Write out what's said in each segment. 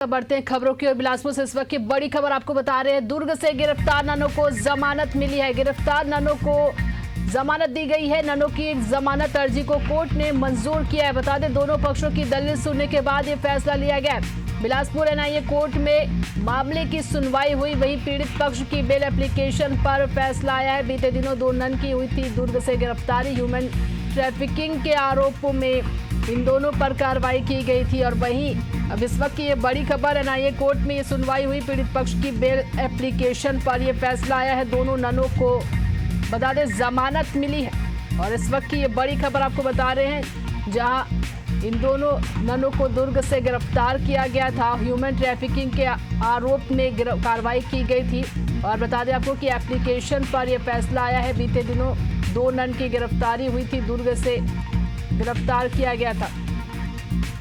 बढ़ते हैं खबरों की ओर। बिलासपुर से इस वक्त की बड़ी खबर आपको बता रहे हैं। दुर्ग से गिरफ्तार ननों को जमानत मिली है। गिरफ्तार ननों को जमानत दी गई है। ननों की जमानत अर्जी को कोर्ट ने मंजूर किया है। बता दें, दोनों पक्षों की दलील सुनने के बाद ये फैसला लिया गया है। बिलासपुर एनआईए कोर्ट में मामले की सुनवाई हुई, वहीं पीड़ित पक्ष की बेल एप्लीकेशन पर फैसला आया है। बीते दिनों दो नन की हुई थी दुर्ग से गिरफ्तारी। ह्यूमन ट्रैफिकिंग के आरोपों में इन दोनों पर कार्रवाई की गई थी। और वहीं अब इस वक्त की ये बड़ी खबर, एनआईए कोर्ट में ये सुनवाई हुई। पीड़ित पक्ष की बेल एप्लीकेशन पर यह फैसला आया है। दोनों ननों को बता दें जमानत मिली है। और इस वक्त की ये बड़ी खबर आपको बता रहे हैं, जहां इन दोनों ननों को दुर्ग से गिरफ्तार किया गया था। ह्यूमन ट्रैफिकिंग के आरोप में कार्रवाई की गई थी। और बता दें आपको कि एप्लीकेशन पर यह फैसला आया है। बीते दिनों दो नन की गिरफ्तारी हुई थी, दुर्ग से गिरफ्तार किया गया था।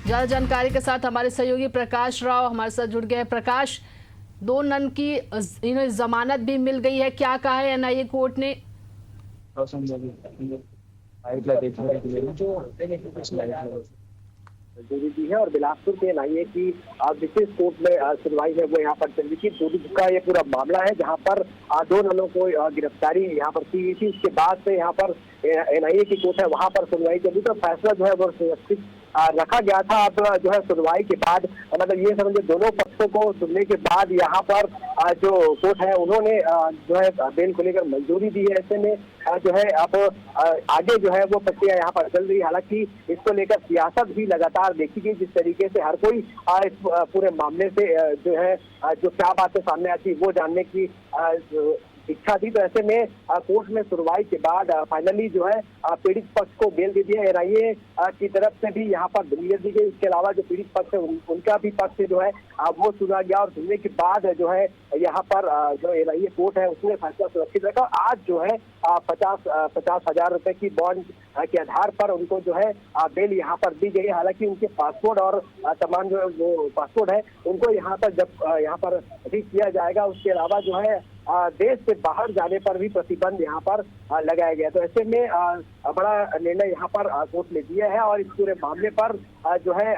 ज्यादा जानकारी के साथ हमारे सहयोगी प्रकाश राव हमारे साथ जुड़ गए हैं। प्रकाश, दो नन की इन्हें जमानत भी मिल गई है, क्या कहा है एनआईए कोर्ट ने? दी है और बिलासपुर के एनआईए की विशेष कोर्ट में सुनवाई है वो यहाँ पर चल रही थी। दुर्ग का ये पूरा मामला है जहाँ पर दो ननों को गिरफ्तारी यहाँ पर की गई थी। उसके बाद से यहाँ पर एनआईए की कोर्ट है वहाँ पर सुनवाई चली, तो फैसला जो है वो सुरक्षित रखा गया था। अब जो है सुनवाई के बाद मतलब ये समझे दोनों पक्षों को सुनने के बाद यहाँ पर जो कोर्ट है उन्होंने जो है बेल को लेकर मंजूरी दी है। ऐसे में जो है अब आगे जो है वो प्रक्रिया यहाँ पर चल रही है। हालांकि इसको लेकर सियासत भी लगातार देखी गई, जिस तरीके से हर कोई इस पूरे मामले से जो है जो क्या बातें सामने आती वो जानने की इच्छा थी। तो ऐसे में कोर्ट में सुनवाई के बाद फाइनली जो है पीड़ित पक्ष को बेल दे दिया। एनआईए की तरफ से भी यहाँ पर दलील दी गई। इसके अलावा जो पीड़ित पक्ष है उनका भी पक्ष जो है वो सुना गया। और सुनने के बाद जो है यहाँ पर जो एनआईए कोर्ट है उसने फैसला सुरक्षित रखा। आज जो है 50,000 रुपए की बॉन्ड के आधार पर उनको जो है बेल यहाँ पर दी गई। हालांकि उनके पासपोर्ट और तमाम जो वो पासपोर्ट है उनको यहाँ पर जब यहाँ पर भी किया जाएगा। उसके अलावा जो है देश से बाहर जाने पर भी प्रतिबंध यहाँ पर लगाया गया। तो ऐसे में बड़ा निर्णय यहाँ पर कोर्ट ने दिया है। और इस पूरे मामले पर जो है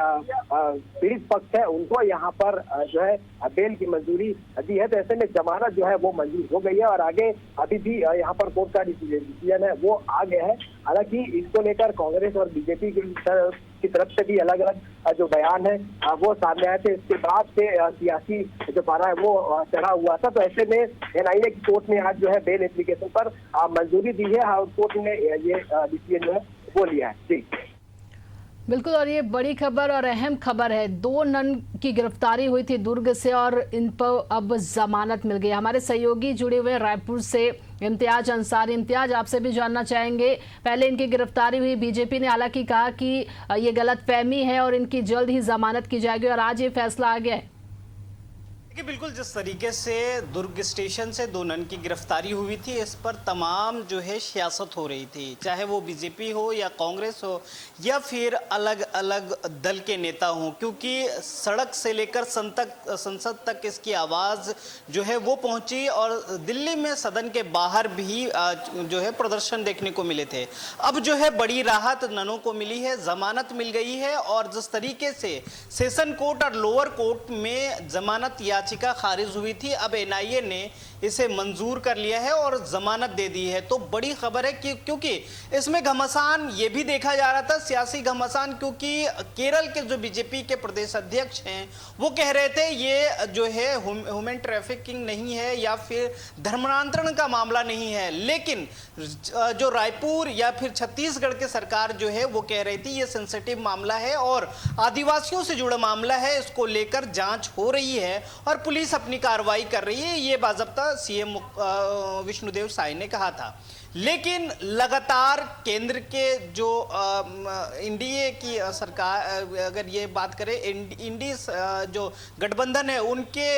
पीड़ित पक्ष है उनको यहाँ पर जो है बेल की मंजूरी दी है। तो ऐसे में जमानत जो है वो मंजूर हो गई है और आगे अभी भी यहाँ पर कोर्ट का डिसीजन है वो आ गया है। हालांकि इसको लेकर कांग्रेस और बीजेपी की तरफ से भी अलग अलग जो बयान है वो सामने आए थे। इसके बाद से सियासी जो पारा है वो चढ़ा हुआ था। तो ऐसे में एनआईए की कोर्ट ने आज जो है बेल एप्लीकेशन पर मंजूरी दी है और कोर्ट ने ये डिसीजन जो है वो लिया है। जी बिल्कुल, और ये बड़ी खबर और अहम खबर है। दो नन की गिरफ्तारी हुई थी दुर्ग से और इन पर अब जमानत मिल गई। हमारे सहयोगी जुड़े हुए रायपुर से इम्तियाज अंसारी। इम्तियाज, आपसे भी जानना चाहेंगे, पहले इनकी गिरफ्तारी हुई, बीजेपी ने हालांकि कहा कि ये गलतफहमी है और इनकी जल्द ही जमानत की जाएगी, और आज ये फैसला आ गया है। देखिए, बिल्कुल जिस तरीके से दुर्ग स्टेशन से दो नन की गिरफ्तारी हुई थी, इस पर तमाम जो है सियासत हो रही थी, चाहे वो बीजेपी हो या कांग्रेस हो या फिर अलग अलग दल के नेता हों, क्योंकि सड़क से लेकर संसद तक इसकी आवाज़ जो है वो पहुंची। और दिल्ली में सदन के बाहर भी जो है प्रदर्शन देखने को मिले थे। अब जो है बड़ी राहत ननों को मिली है, जमानत मिल गई है। और जिस तरीके से सेशन कोर्ट और लोअर कोर्ट में जमानत याचिका खारिज हुई थी, अब एनआईए ने इसे मंजूर कर लिया है और जमानत दे दी है। तो बड़ी खबर है कि क्योंकि इसमें घमासान ये भी देखा जा रहा था, सियासी घमासान, क्योंकि केरल के जो बीजेपी के प्रदेश अध्यक्ष हैं वो कह रहे थे ये जो है ह्यूमन ट्रैफिकिंग नहीं है या फिर धर्मांतरण का मामला नहीं है। लेकिन जो रायपुर या फिर छत्तीसगढ़ के सरकार जो है वो कह रही थी ये सेंसिटिव मामला है और आदिवासियों से जुड़ा मामला है, इसको लेकर जांच हो रही है और पुलिस अपनी कार्रवाई कर रही है। ये बाज़ाब्ता सीएम विष्णुदेव साय ने कहा था। लेकिन लगातार केंद्र के जो एनडीए की सरकार, अगर ये बात करें इंडी जो गठबंधन है, उनके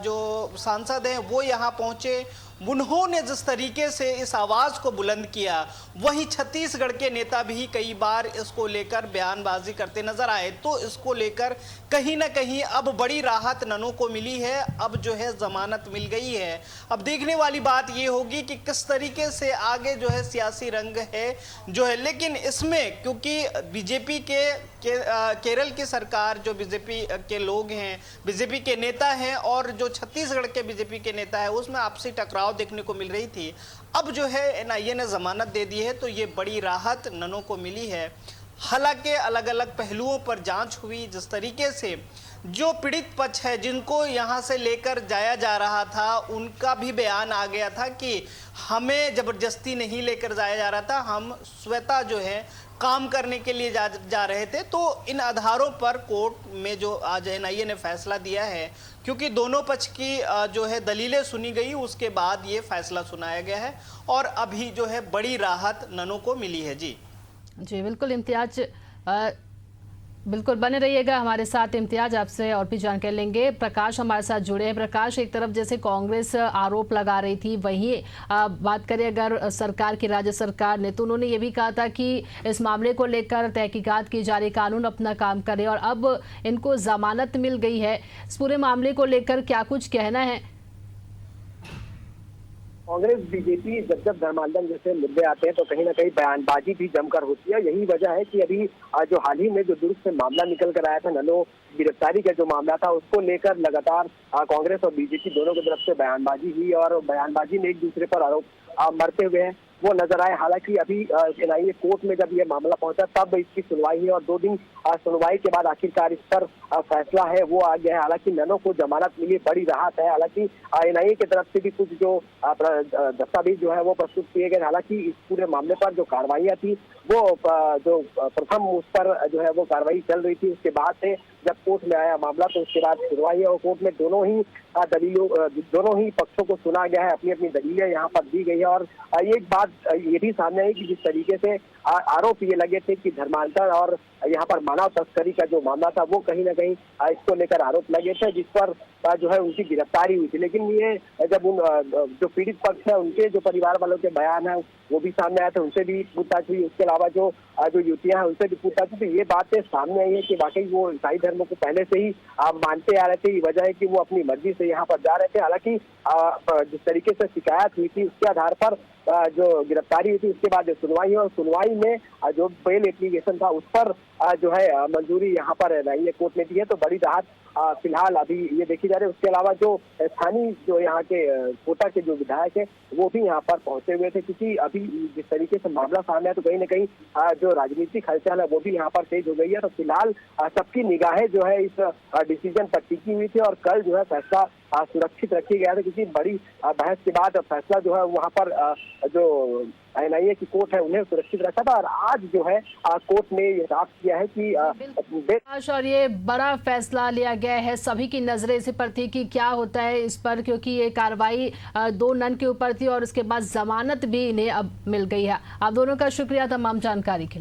जो सांसद हैं वो यहाँ पहुँचे। उन्होंने जिस तरीके से इस आवाज़ को बुलंद किया, वहीं छत्तीसगढ़ के नेता भी कई बार इसको लेकर बयानबाजी करते नजर आए। तो इसको लेकर कहीं ना कहीं अब बड़ी राहत ननों को मिली है, अब जो है जमानत मिल गई है। अब देखने वाली बात ये होगी कि किस तरीके से आगे आगे जो है सियासी रंग है जो है। लेकिन इसमें क्योंकि बीजेपी के केरल की सरकार, जो बीजेपी के लोग हैं, बीजेपी के नेता हैं, और जो छत्तीसगढ़ के बीजेपी के नेता है, उसमें आपसी टकराव देखने को मिल रही थी। अब जो है एनआईए ने जमानत दे दी है, तो ये बड़ी राहत ननों को मिली है। हालांकि अलग अलग पहलुओं पर जांच हुई, जिस तरीके से जो पीड़ित पक्ष है जिनको यहाँ से लेकर जाया जा रहा था, उनका भी बयान आ गया था कि हमें जबरदस्ती नहीं लेकर जाया जा रहा था, हम स्वतः जो है काम करने के लिए जा रहे थे। तो इन आधारों पर कोर्ट में जो आज एनआईए ने फैसला दिया है, क्योंकि दोनों पक्ष की जो है दलीलें सुनी गई, उसके बाद ये फैसला सुनाया गया है और अभी जो है बड़ी राहत ननों को मिली है। जी बिल्कुल इम्तियाज, बिल्कुल बने रहिएगा हमारे साथ। इम्तियाज, आपसे और भी जानकारी लेंगे। प्रकाश हमारे साथ जुड़े हैं। प्रकाश, एक तरफ जैसे कांग्रेस आरोप लगा रही थी, वहीं बात करें अगर सरकार की, राज्य सरकार ने, तो उन्होंने ये भी कहा था कि इस मामले को लेकर तहकीकात की जा रही, कानून अपना काम करे, और अब इनको जमानत मिल गई है। इस पूरे मामले को लेकर क्या कुछ कहना है? कांग्रेस बीजेपी जब धर्मांतरण जैसे मुद्दे आते हैं तो कहीं ना कहीं बयानबाजी भी जमकर होती है। यही वजह है कि अभी जो हाल ही में जो दुर्ग से मामला निकल कर आया था, ननों गिरफ्तारी का जो मामला था, उसको लेकर लगातार कांग्रेस और बीजेपी दोनों की तरफ से बयानबाजी हुई और बयानबाजी में एक दूसरे पर आरोप मरते हुए हैं वो नजर आए। हालांकि अभी एनआईए कोर्ट में जब ये मामला पहुंचा तब इसकी सुनवाई हुई और 2 दिन सुनवाई के बाद आखिरकार इस पर फैसला है वो आ गया है। हालांकि ननों को जमानत मिली, बड़ी राहत है। हालांकि एनआईए की तरफ से भी कुछ जो दस्तावेज जो है वो प्रस्तुत किए गए। हालांकि इस पूरे मामले पर जो कार्रवाइयाँ थी वो जो प्रथम उस पर जो है वो कार्रवाई चल रही थी, उसके बाद से जब कोर्ट में आया मामला तो उसके बाद सुनवाई है और कोर्ट में दोनों ही पक्षों को सुना गया है, अपनी अपनी दलीलें यहाँ पर दी गई है। और एक बात ये भी सामने आई कि जिस तरीके से आरोप ये लगे थे कि धर्मांतरण और यहाँ पर मानव तस्करी का जो मामला था वो कहीं ना कहीं इसको लेकर आरोप लगे थे, जिस पर जो है उनकी गिरफ्तारी हुई थी। लेकिन ये जब उन जो पीड़ित पक्ष है उनके जो परिवार वालों के बयान है वो भी सामने आए थे, उनसे भी पूछताछ हुई। उसके अलावा जो युवतियां हैं उनसे भी पूछताछ हुई। तो ये बातें सामने आई है कि वाकई वो ईसाई धर्म को पहले से ही मानते आ रहे थे। ये वजह है कि वो अपनी मर्जी से यहाँ पर जा रहे थे। हालांकि जिस तरीके से शिकायत हुई थी उसके आधार पर जो गिरफ्तारी हुई थी, उसके बाद जो सुनवाई हुई और सुनवाई में जो बेल एप्लीकेशन था उस पर जो है मंजूरी यहाँ पर एनआईए कोर्ट ने दी है। तो बड़ी राहत फिलहाल अभी ये देखी जा रही है। उसके अलावा जो स्थानीय जो यहाँ के कोटा के जो विधायक है वो भी यहाँ पर पहुंचे हुए थे, क्योंकि अभी जिस तरीके से मामला सामने है तो कहीं ना कहीं जो राजनीतिक हलचल है वो भी यहाँ पर तेज हो गई है। तो फिलहाल सबकी निगाहें जो है इस डिसीजन पर टिकी हुई थी और कल जो है फैसला सुरक्षित रखी गया था, क्योंकि बड़ी बहस के बाद फैसला जो है वहाँ पर जो एनआईए की कोर्ट है उन्हें सुरक्षित रखा था। और आज जो है कोर्ट ने ये साफ किया है कि और ये बड़ा फैसला लिया गया है। सभी की नजरें इसी पर थी कि क्या होता है इस पर, क्योंकि ये कार्रवाई 2 नन के ऊपर थी और उसके बाद जमानत भी इन्हें अब मिल गई है। आप दोनों का शुक्रिया तमाम जानकारी के लिए।